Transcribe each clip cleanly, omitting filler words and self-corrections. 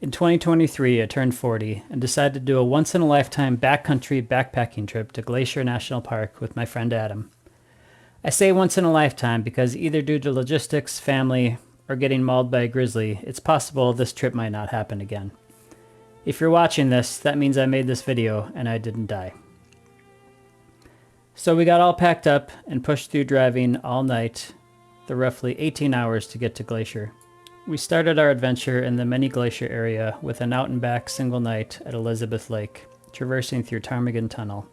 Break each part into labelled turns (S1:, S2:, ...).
S1: In 2023, I turned 40 and decided to do a once-in-a-lifetime backcountry backpacking trip to Glacier National Park with my friend Adam. I say once in a lifetime because either due to logistics, family, or getting mauled by a grizzly, it's possible this trip might not happen again. If you're watching this, that means I made this video and I didn't die. So we got all packed up and pushed through driving all night, the roughly 18 hours to get to Glacier. We started our adventure in the mini glacier area with an out and back single night at Elizabeth Lake, traversing through Ptarmigan Tunnel.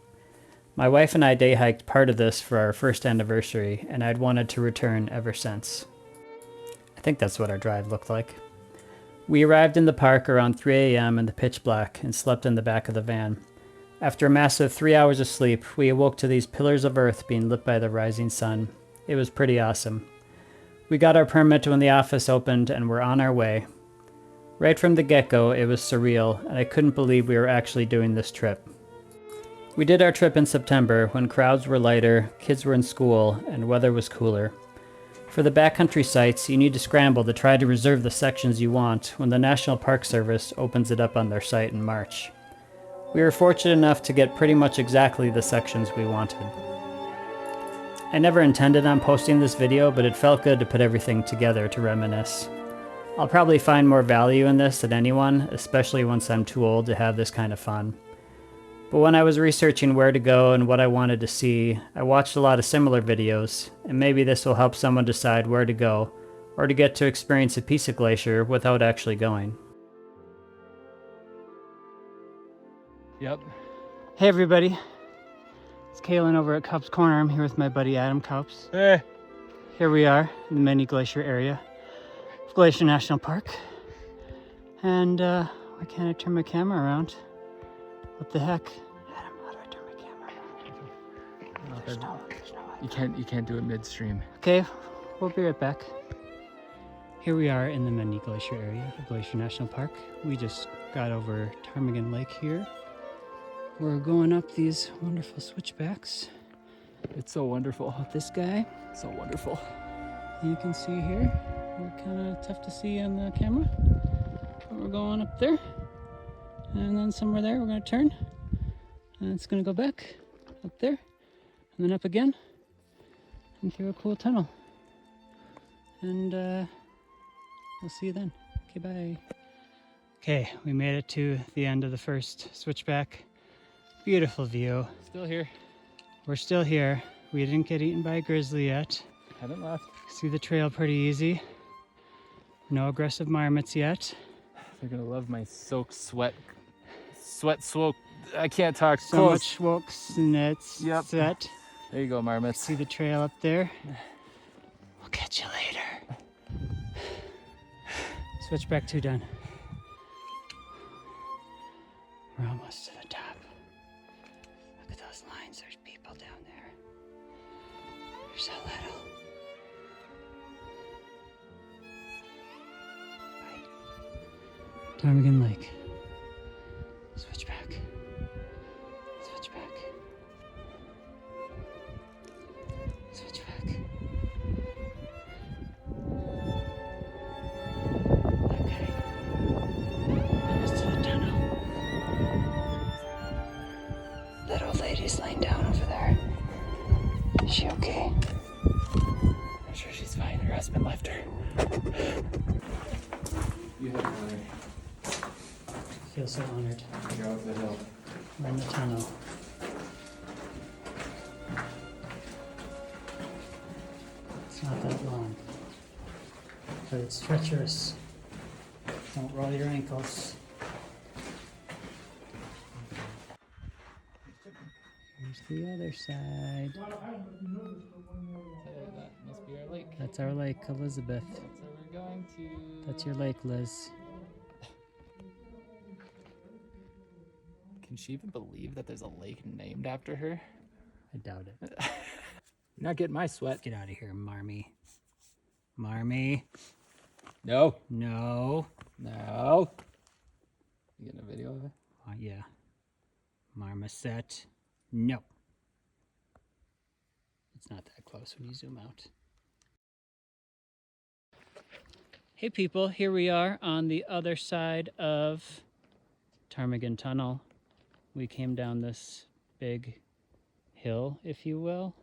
S1: My wife and I day hiked part of this for our first anniversary, and I'd wanted to return ever since. I think that's what our drive looked like. We arrived in the park around 3 a.m. in the pitch black and slept in the back of the van. After a massive 3 hours of sleep, we awoke to these pillars of earth being lit by the rising sun. It was pretty awesome. We got our permit when the office opened and were on our way. Right from the get-go, it was surreal, and I couldn't believe we were actually doing this trip. We did our trip in September when crowds were lighter, kids were in school, and weather was cooler. For the backcountry sites, you need to scramble to try to reserve the sections you want when the National Park Service opens it up on their site in March. We were fortunate enough to get pretty much exactly the sections we wanted. I never intended on posting this video, but it felt good to put everything together to reminisce. I'll probably find more value in this than anyone, especially once I'm too old to have this kind of fun. But when I was researching where to go and what I wanted to see, I watched a lot of similar videos, and maybe this will help someone decide where to go, or to get to experience a piece of Glacier without actually going.
S2: Yep.
S1: Hey everybody, it's Kaylin over at Cup's Corner. I'm here with my buddy Adam Cups.
S2: Hey.
S1: Here we are in the mini glacier area of Glacier National Park. And why can't I turn my camera around? What the heck? Adam, how do I turn my camera around? There's no
S2: You can't do it midstream.
S1: Okay, we'll be right back. Here we are in the mini glacier area of Glacier National Park. We just got over Ptarmigan Lake here. We're going up these wonderful switchbacks.
S2: It's so wonderful.
S1: This guy,
S2: So wonderful.
S1: you can see here. We're kind of tough to see on the camera. But we're going up there. And then somewhere there, we're going to turn. And it's going to go back up there. And then up again. And through a cool tunnel. And we'll see you then. Okay, bye. Okay, we made it to the end of the first switchback. Beautiful view.
S2: Still here.
S1: We're still here. We didn't get eaten by a grizzly yet.
S2: Haven't left.
S1: See the trail pretty easy. No aggressive marmots yet.
S2: They're gonna love my soaked sweat. Soak. I can't talk.
S1: So
S2: Close.
S1: much walks and it's
S2: Yep.
S1: set.
S2: There you go, marmots.
S1: See the trail up there. We'll catch you later. Switchback 2 done. We're almost to the top. Look at those lines. There's people down there. They're so little. Right. Ptarmigan Lake. Switchback. Switchback. Switchback. Okay. Almost to the tunnel. Little lady's laying down over there. Is she okay?
S2: I'm sure she's fine. Her husband left her. You have honor.
S1: I feel so honored.
S2: You're over the hill.
S1: We're in the tunnel. It's not that long, but it's treacherous. Don't roll your ankles. Here's the other side.
S2: That must be our lake.
S1: That's our lake, Elizabeth.
S2: That's where we're going to.
S1: That's your lake, Liz.
S2: Can she even believe that there's a lake named after her?
S1: I doubt it.
S2: You're not getting my sweat.
S1: Get out of here, Marmy. Marmy.
S2: No.
S1: No.
S2: No. You getting a video of it?
S1: Yeah. Marmoset. No. It's not that close when you zoom out. Hey people, here we are on the other side of Ptarmigan Tunnel. We came down this big hill, if you will.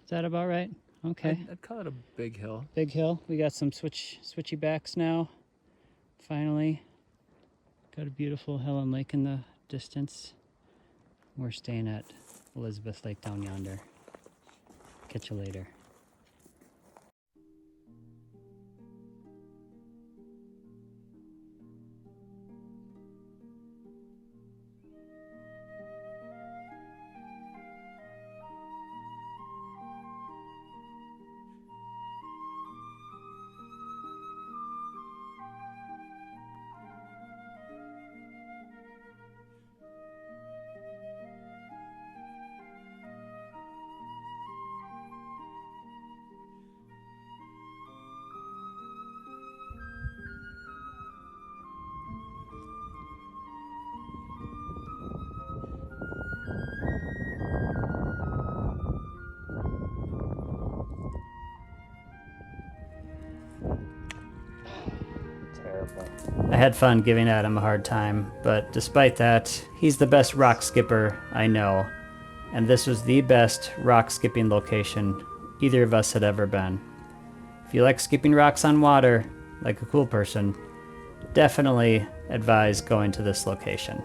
S1: Is that about right? Okay.
S2: I'd call it a big hill.
S1: Big hill. We got some switchy backs now. Finally. Got a beautiful Helen Lake in the distance. We're staying at Elizabeth Lake down yonder. Catch you later. I had fun giving Adam a hard time, but despite that, he's the best rock skipper I know, and this was the best rock skipping location either of us had ever been. If you like skipping rocks on water, like a cool person, definitely advise going to this location.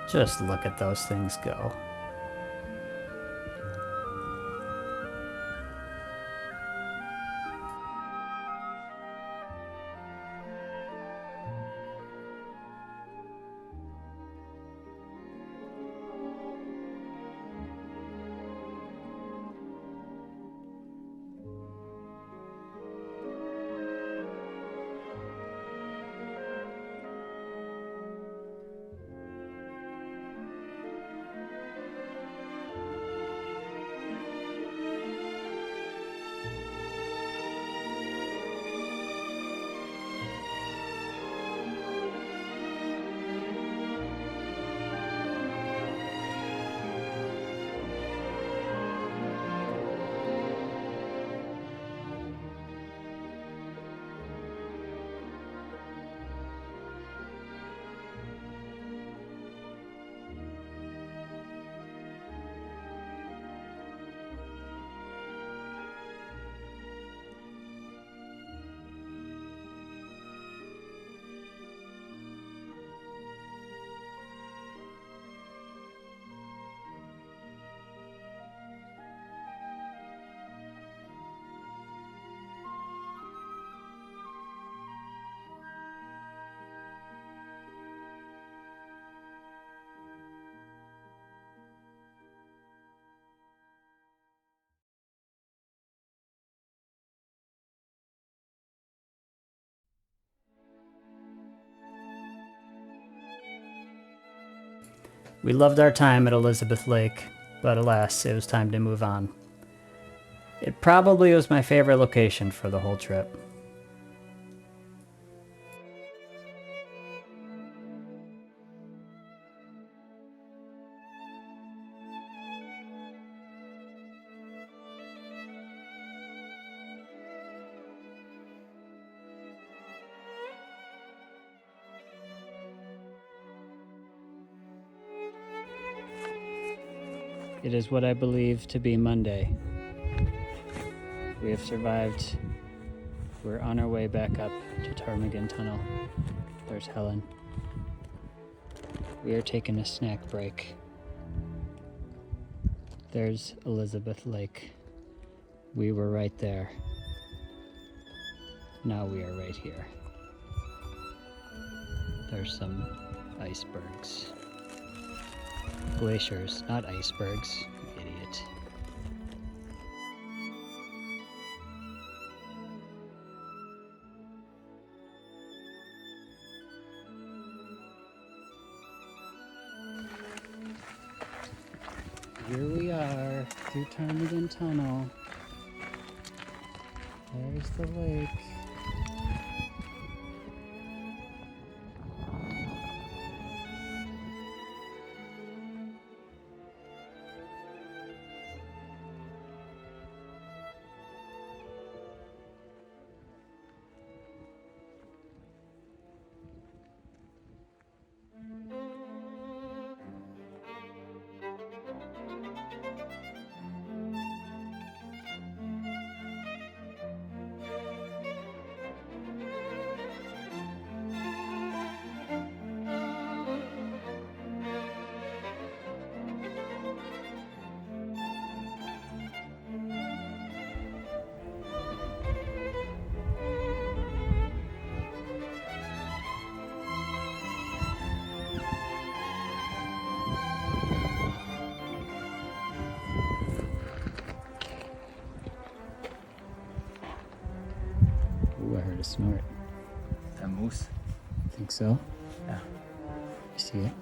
S1: Just look at those things go. We loved our time at Elizabeth Lake, but alas, it was time to move on. It probably was my favorite location for the whole trip. It is what I believe to be Monday. We have survived. We're on our way back up to Ptarmigan Tunnel. There's Helen. We are taking a snack break. There's Elizabeth Lake. We were right there. Now we are right here. There's some icebergs. Glaciers, not icebergs, you idiot. Here we are, through Ptarmigan Tunnel. There's the lake. snort.
S2: A moose.
S1: Think so?
S2: Yeah.
S1: You see it?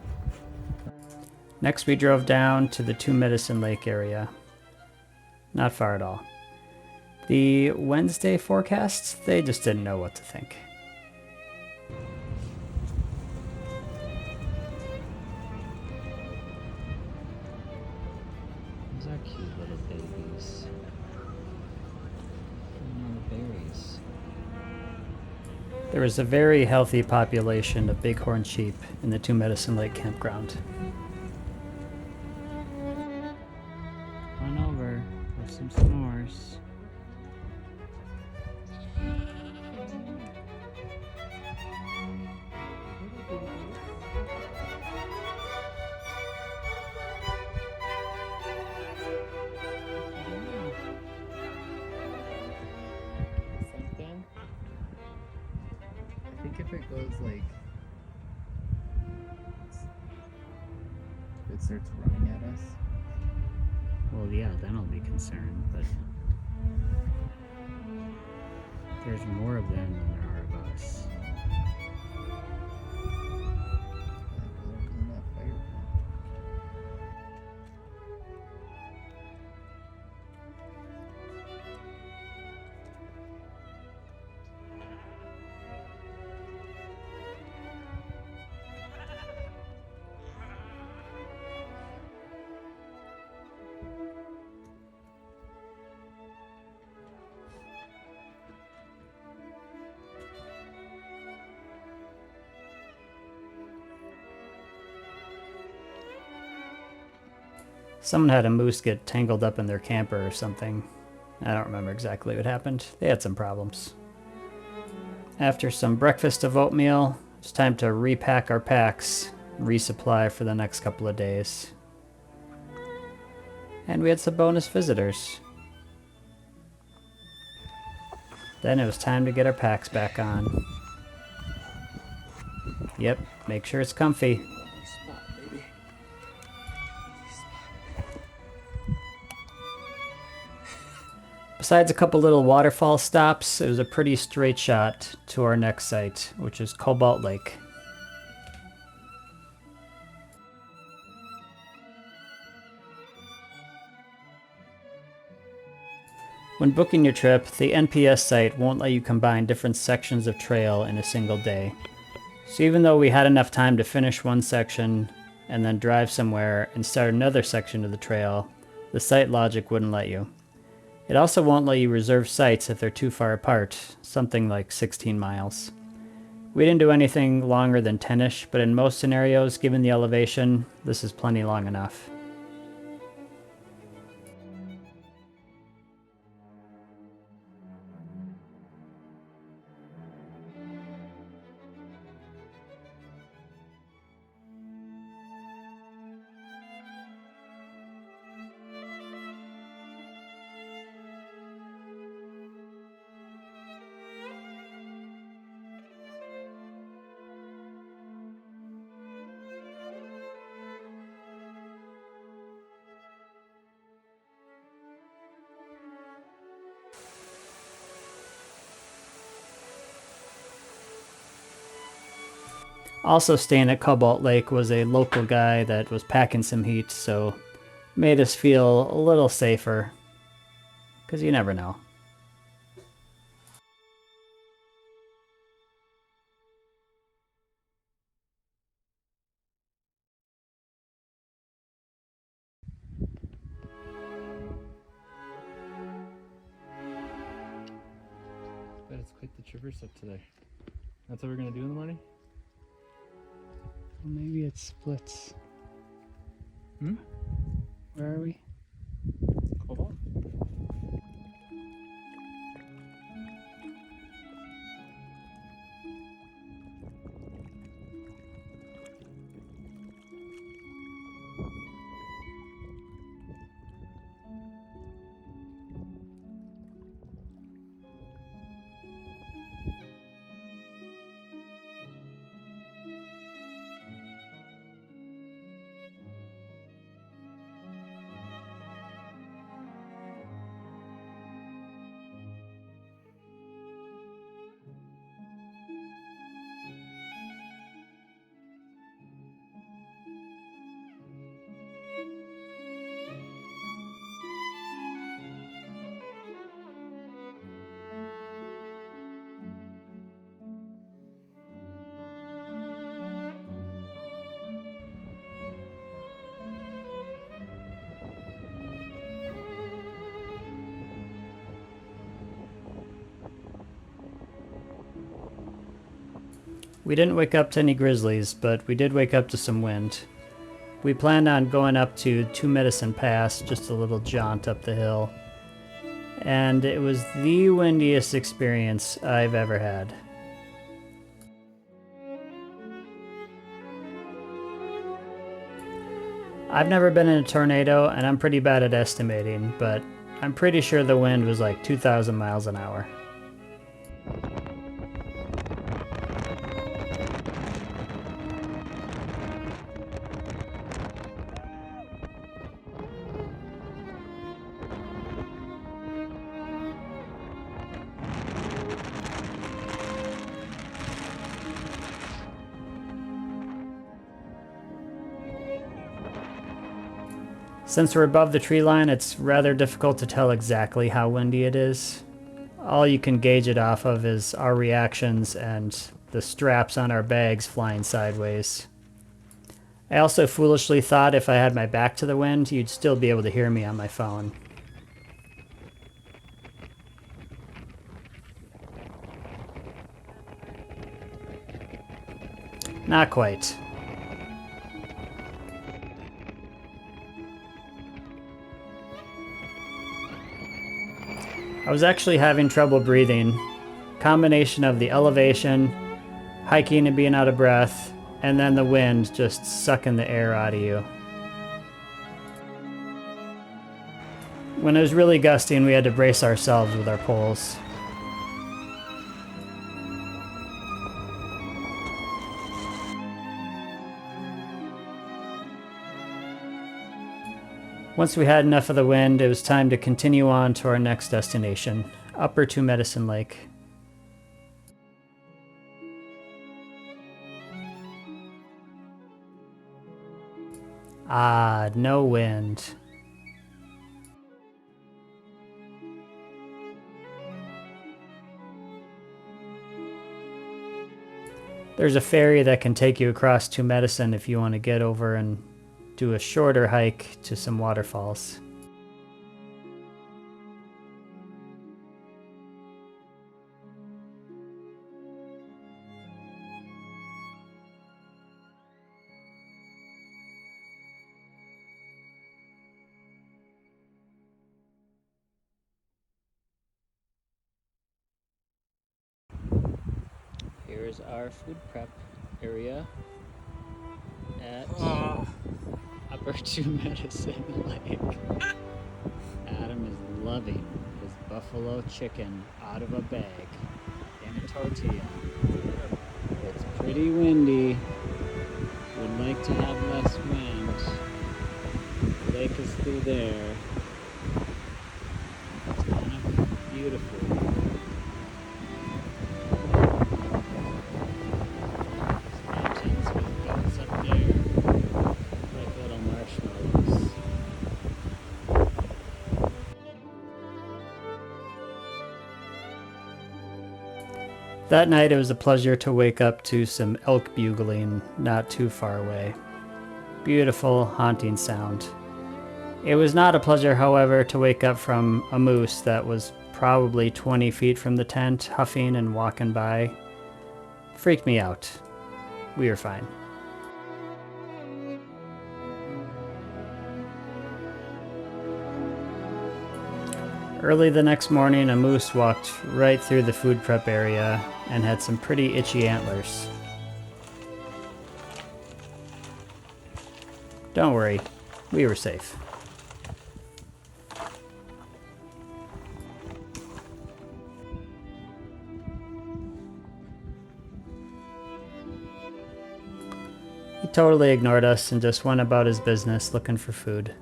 S1: Next, we drove down to the Two Medicine Lake area. Not far at all. The Wednesday forecasts, they just didn't know what to think. Those are cute little babies. Berries. There was a very healthy population of bighorn sheep in the Two Medicine Lake campground. Run over for some s'mores.
S2: Something. I think if it goes like, it starts running at us.
S1: Well, yeah, then I'll be concerned, but there's more of them than there are of us. Someone had a moose get tangled up in their camper or something. I don't remember exactly what happened. They had some problems. After some breakfast of oatmeal, it's time to repack our packs, resupply for the next couple of days. And we had some bonus visitors. Then it was time to get our packs back on. Yep, make sure it's comfy. Besides a couple little waterfall stops, it was a pretty straight shot to our next site, which is Cobalt Lake. When booking your trip, the NPS site won't let you combine different sections of trail in a single day. So even though we had enough time to finish one section and then drive somewhere and start another section of the trail, the site logic wouldn't let you. It also won't let you reserve sites if they're too far apart, something like 16 miles. We didn't do anything longer than 10-ish, but in most scenarios, given the elevation, this is plenty long enough. Also staying at Cobalt Lake was a local guy that was packing some heat, so made us feel a little safer, because you never know.
S2: But it's quite the traverse up today. That's what we're gonna do in the morning?
S1: Well, maybe it splits.
S2: Hmm?
S1: Where are we?
S2: Cobalt?
S1: We didn't wake up to any grizzlies, but we did wake up to some wind. We planned on going up to Two Medicine Pass, just a little jaunt up the hill. And it was the windiest experience I've ever had. I've never been in a tornado, and I'm pretty bad at estimating, but I'm pretty sure the wind was like 2,000 miles an hour. Since we're above the tree line, it's rather difficult to tell exactly how windy it is. All you can gauge it off of is our reactions and the straps on our bags flying sideways. I also foolishly thought if I had my back to the wind, you'd still be able to hear me on my phone. Not quite. I was actually having trouble breathing. Combination of the elevation, hiking and being out of breath, and then the wind just sucking the air out of you. When it was really gusting, we had to brace ourselves with our poles. Once we had enough of the wind, it was time to continue on to our next destination, Upper Two Medicine Lake. Ah, no wind. There's a ferry that can take you across Two Medicine if you want to get over and do a shorter hike to some waterfalls. Here's our food prep area at Upper Two Medicine Lake. Adam is loving his buffalo chicken out of a bag in a tortilla. It's pretty windy. Would like to have less wind. The lake is through there. It's kind of beautiful. Mountains with goats up there, like little marshmallows. That night it was a pleasure to wake up to some elk bugling not too far away. Beautiful, haunting sound. It was not a pleasure, however, to wake up from a moose that was probably 20 feet from the tent, huffing and walking by. Freaked me out. We were fine. Early the next morning, a moose walked right through the food prep area and had some pretty itchy antlers. Don't worry, we were safe. He totally ignored us and just went about his business looking for food.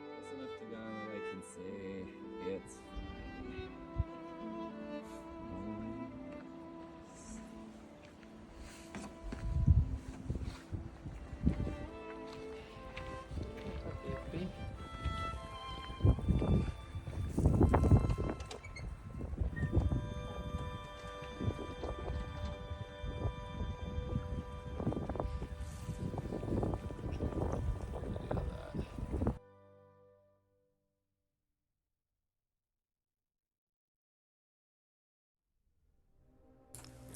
S2: Close enough to God that I can say it's fine.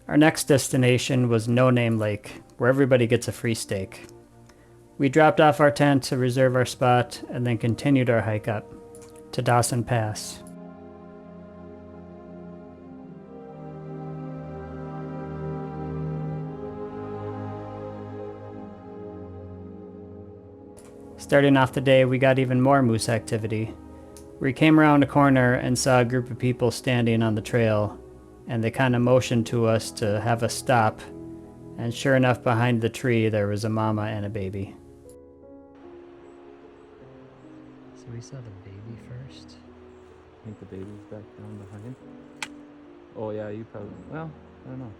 S1: Our next destination was No Name Lake, where everybody gets a free steak. We dropped off our tent to reserve our spot and then continued our hike up to Dawson Pass. Starting off the day, we got even more moose activity. We came around a corner and saw a group of people standing on the trail, and they kind of motioned to us to have us stop, and sure enough, behind the tree there was a mama and a baby. So we saw the baby first.
S2: I think the baby's back down behind. Oh yeah, you probably, well, I don't know.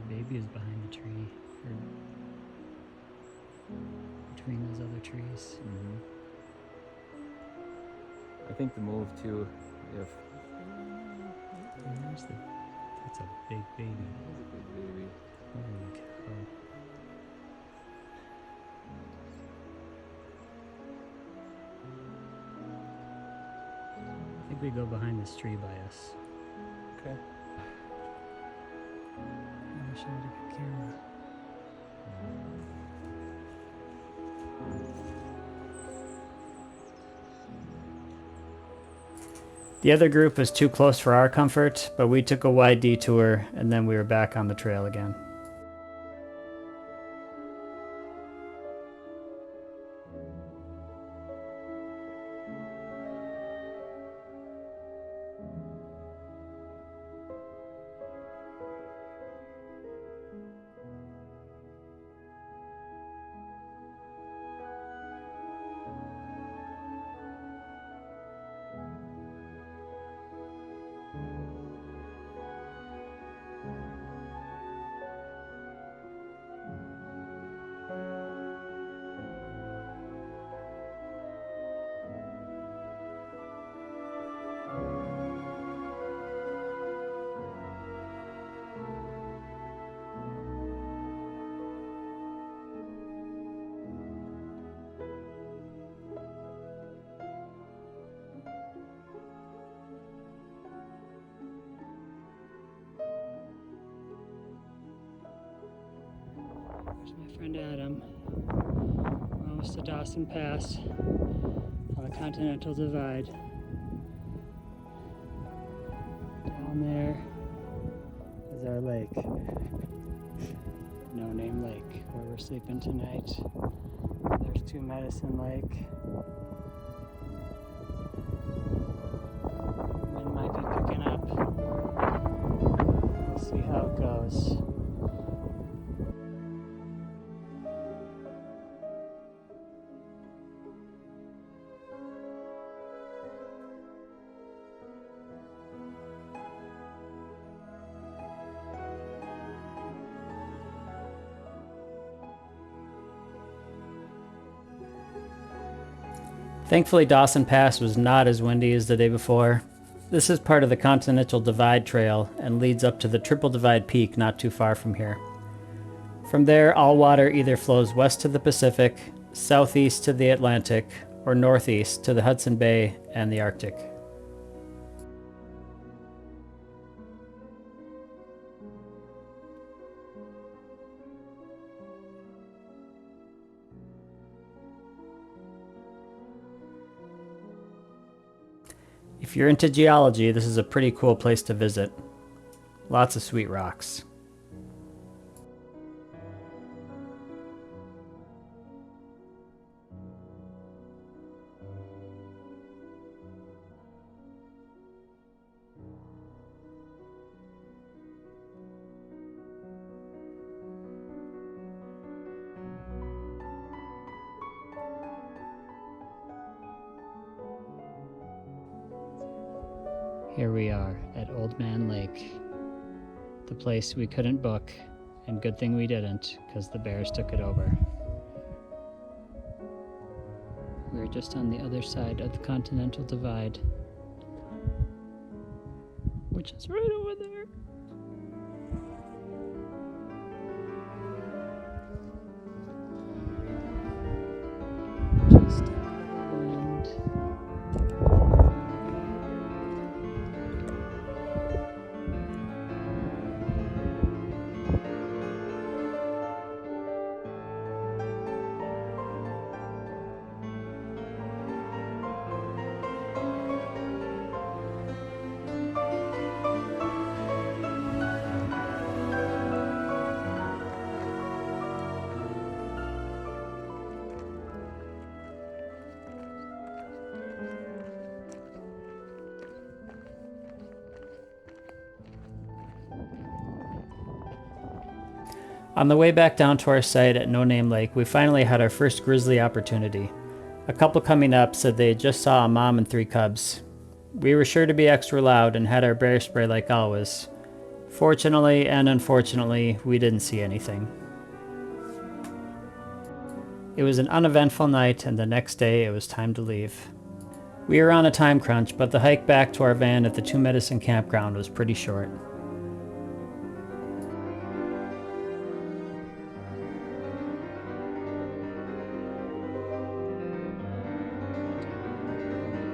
S1: The baby is behind the tree, or between those other trees.
S2: I think the move too, if
S1: That's a big baby.
S2: it's a big baby.
S1: Holy cow. I think we go behind this tree by us.
S2: Okay.
S1: I wish I had a good camera. The other group was too close for our comfort, but we took a wide detour and then we were back on the trail again. There's my friend Adam. We're almost to Dawson Pass on the Continental Divide. Down there is our lake. No Name Lake, where we're sleeping tonight. There's 2 Medicine Lake. Wind might be picking up. We'll see how it goes. Thankfully, Dawson Pass was not as windy as the day before. This is part of the Continental Divide Trail and leads up to the Triple Divide Peak not too far from here. From there, all water either flows west to the Pacific, southeast to the Atlantic, or northeast to the Hudson Bay and the Arctic. If you're into geology, this is a pretty cool place to visit. Lots of sweet rocks. Here we are at Old Man Lake, the place we couldn't book, and good thing we didn't, because the bears took it over. We're just on the other side of the Continental Divide, which is right over there. Just wind. On the way back down to our site at No Name Lake, we finally had our first grizzly opportunity. A couple coming up said they just saw a mom and 3 cubs. We were sure to be extra loud and had our bear spray like always. Fortunately and unfortunately, we didn't see anything. It was an uneventful night, and the next day it was time to leave. We were on a time crunch, but the hike back to our van at the Two Medicine campground was pretty short.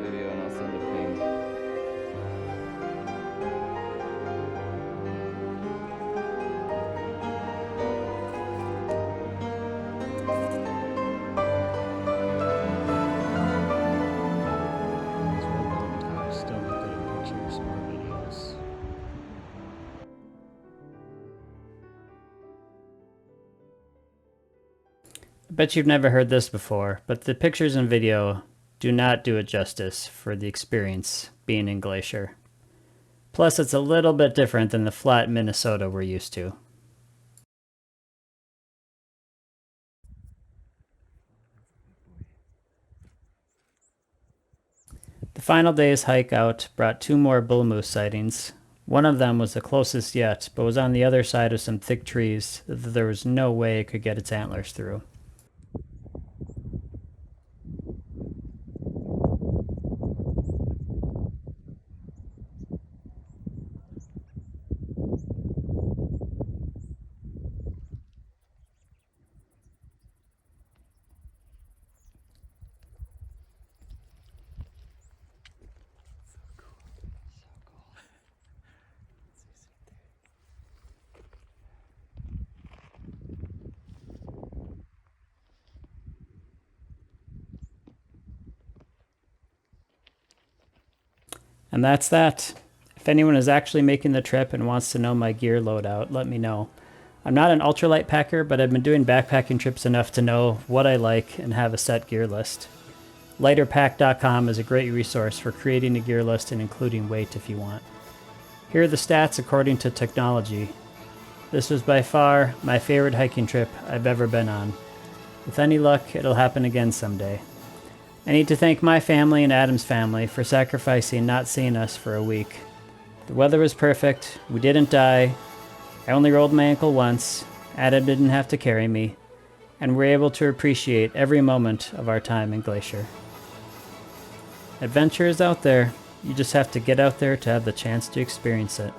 S2: Video and I'll send a ping.
S1: Still not good at pictures or videos. I bet you've never heard this before, but the pictures and video do not do it justice for the experience being in Glacier. Plus, it's a little bit different than the flat Minnesota we're used to. The final day's hike out brought 2 more bull moose sightings. One of them was the closest yet, but was on the other side of some thick trees that there was no way it could get its antlers through. And that's that. If anyone is actually making the trip and wants to know my gear loadout, let me know. I'm not an ultralight packer, but I've been doing backpacking trips enough to know what I like and have a set gear list. Lighterpack.com is a great resource for creating a gear list and including weight if you want. Here are the stats according to technology. This was by far my favorite hiking trip I've ever been on. With any luck, it'll happen again someday. I need to thank my family and Adam's family for sacrificing not seeing us for a week. The weather was perfect, we didn't die, I only rolled my ankle once, Adam didn't have to carry me, and we're able to appreciate every moment of our time in Glacier. Adventure is out there, you just have to get out there to have the chance to experience it.